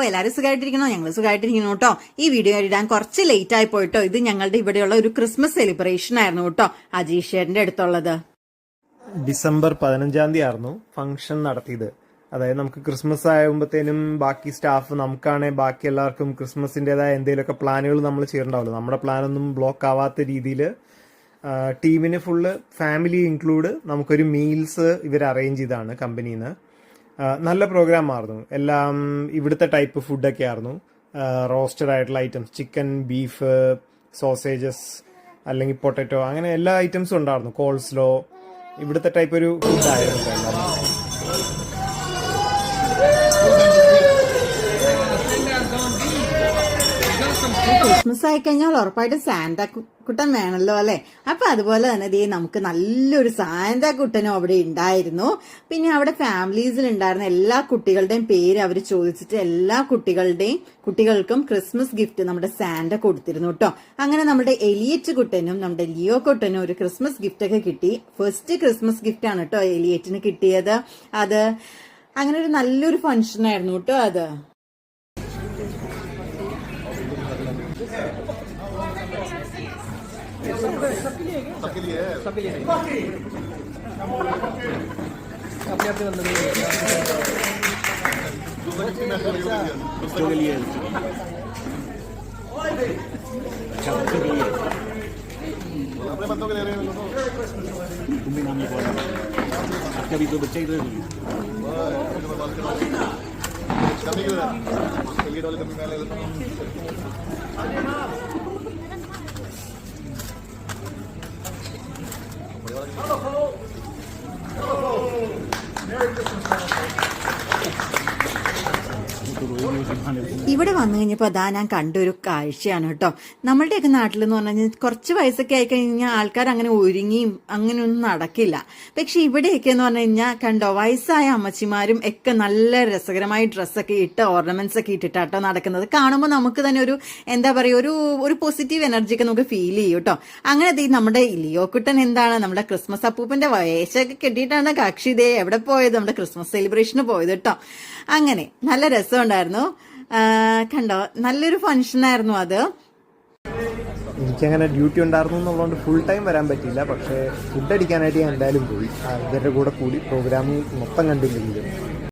എല്ലാവരും സുഖമായിട്ടിരിക്കണോ? ഞങ്ങൾ സുഖമായിട്ടിരിക്കുന്നു കേട്ടോ. ഈ വീഡിയോ ഇടാൻ കുറച്ച് ലേറ്റ് ആയി പോയിട്ടോ. ഇത് ഞങ്ങളുടെ ഇവിടെയുള്ള ഒരു ക്രിസ്മസ് സെലിബ്രേഷൻ ആയിരുന്നു കേട്ടോ, അജീഷേന്റെ അടുത്തുള്ളത്. ഡിസംബർ 15 ആയിരുന്നു ഫംഗ്ഷൻ നടത്തിയത്. അതായത് നമുക്ക് ക്രിസ്മസ് ആകുമ്പോഴത്തേനും ബാക്കി സ്റ്റാഫ് നമുക്കാണെങ്കിൽ ബാക്കി എല്ലാവർക്കും ക്രിസ്മസിൻ്റെതായ എന്തെങ്കിലുമൊക്കെ പ്ലാനുകൾ നമ്മൾ ചെയ്തിട്ടുണ്ടാവുമല്ലോ. നമ്മുടെ പ്ലാനൊന്നും ബ്ലോക്ക് ആവാത്ത രീതിയിൽ ടീമിന് ഫുള്ള് ഫാമിലി ഇൻക്ലൂഡ് നമുക്കൊരു മീൽസ് ഇവർ അറേഞ്ച് ചെയ്താണ് കമ്പനിയിൽ നിന്ന്. നല്ല പ്രോഗ്രാം ആയിരുന്നു. എല്ലാം ഇവിടുത്തെ ടൈപ്പ് ഫുഡൊക്കെ ആയിരുന്നു. റോസ്റ്റഡ് ആയിട്ടുള്ള ഐറ്റംസ്, ചിക്കൻ, ബീഫ്, സോസേജസ് അല്ലെങ്കിൽ പൊട്ടറ്റോ, അങ്ങനെ എല്ലാ ഐറ്റംസും ഉണ്ടായിരുന്നു. കോൾസ്ലോ, ഇവിടുത്തെ ടൈപ്പ് ഒരു ഫുഡായിരുന്നു എല്ലാം. ക്രിസ്മസ് ആയി കഴിഞ്ഞാൽ ഉറപ്പായിട്ട് സാന്റാ കുട്ടൻ വേണമല്ലോ അല്ലെ. അപ്പൊ അതുപോലെ തന്നെ നമുക്ക് നല്ലൊരു സാന്റാ കുട്ടനും അവിടെ ഉണ്ടായിരുന്നു. പിന്നെ അവിടെ ഫാമിലീസിൽ ഉണ്ടായിരുന്ന എല്ലാ കുട്ടികളുടെയും പേര് അവർ ചോദിച്ചിട്ട് എല്ലാ കുട്ടികൾക്കും ക്രിസ്മസ് ഗിഫ്റ്റ് നമ്മുടെ സാന്റ കൊടുത്തിരുന്നു കേട്ടോ. അങ്ങനെ നമ്മുടെ എലിയറ്റ് കുട്ടനും നമ്മുടെ ലിയോ കുട്ടനും ഒരു ക്രിസ്മസ് ഗിഫ്റ്റ് ഒക്കെ കിട്ടി. ഫസ്റ്റ് ക്രിസ്മസ് ഗിഫ്റ്റ് ആണ് കേട്ടോ എലിയറ്റിന് കിട്ടിയത്. അത് അങ്ങനെ ഒരു നല്ലൊരു ഫംഗ്ഷൻ ആയിരുന്നു കേട്ടോ അത്. सबके लिए है, सबके लिए अपने अपने बंदे के लिए अपने बंदों के ले रहे हैं. तुम भी नाम लिखवा आपका भी तो बच्चा ही तो ഇവിടെ വന്നു കഴിഞ്ഞപ്പോൾ അതാ ഞാൻ കണ്ടൊരു കാഴ്ചയാണ് കേട്ടോ. നമ്മളുടെയൊക്കെ നാട്ടിലെന്ന് പറഞ്ഞു കഴിഞ്ഞാൽ കുറച്ച് വയസ്സൊക്കെ ആയി കഴിഞ്ഞാൽ ആൾക്കാർ അങ്ങനെ ഒരുങ്ങിയും അങ്ങനെയൊന്നും നടക്കില്ല. പക്ഷെ ഇവിടെയൊക്കെ എന്ന് പറഞ്ഞു കഴിഞ്ഞാൽ കണ്ടോ, വയസ്സായ അമ്മച്ചിമാരും ഒക്കെ നല്ല രസകരമായ ഡ്രസ്സൊക്കെ ഇട്ട് ഓർണമെന്റ്സ് ഒക്കെ ഇട്ടിട്ടാട്ടോ നടക്കുന്നത്. കാണുമ്പോൾ നമുക്ക് തന്നെ ഒരു എന്താ പറയുക, ഒരു പോസിറ്റീവ് എനർജി ഒക്കെ നമുക്ക് ഫീൽ ചെയ്യും കേട്ടോ. അങ്ങനെ നമ്മുടെ ലിയോക്കുട്ടൻ എന്താണ് നമ്മുടെ ക്രിസ്മസ് അപ്പൂപ്പന്റെ വയസ്സൊക്കെ കെട്ടിയിട്ടാണ് കക്ഷി ഇതേ എവിടെ പോയത്, നമ്മുടെ ക്രിസ്മസ് സെലിബ്രേഷന് പോയത് കേട്ടോ. അങ്ങനെ നല്ല രസമുണ്ടായിരുന്നു. കണ്ടോ, നല്ലൊരു ഫംഗ്ഷനായിരുന്നു അത്. എനിക്കങ്ങനെ ഡ്യൂട്ടി ഉണ്ടായിരുന്നു എന്നുള്ളതുകൊണ്ട് ഫുൾ ടൈം വരാൻ പറ്റിയില്ല. പക്ഷേ ഫുഡ് അടിക്കാനായിട്ട് ഞാൻ എന്തായാലും പോയി. ഇവരുടെ കൂടെ കൂടി പ്രോഗ്രാം മൊത്തം കണ്ടില്ലെങ്കിലും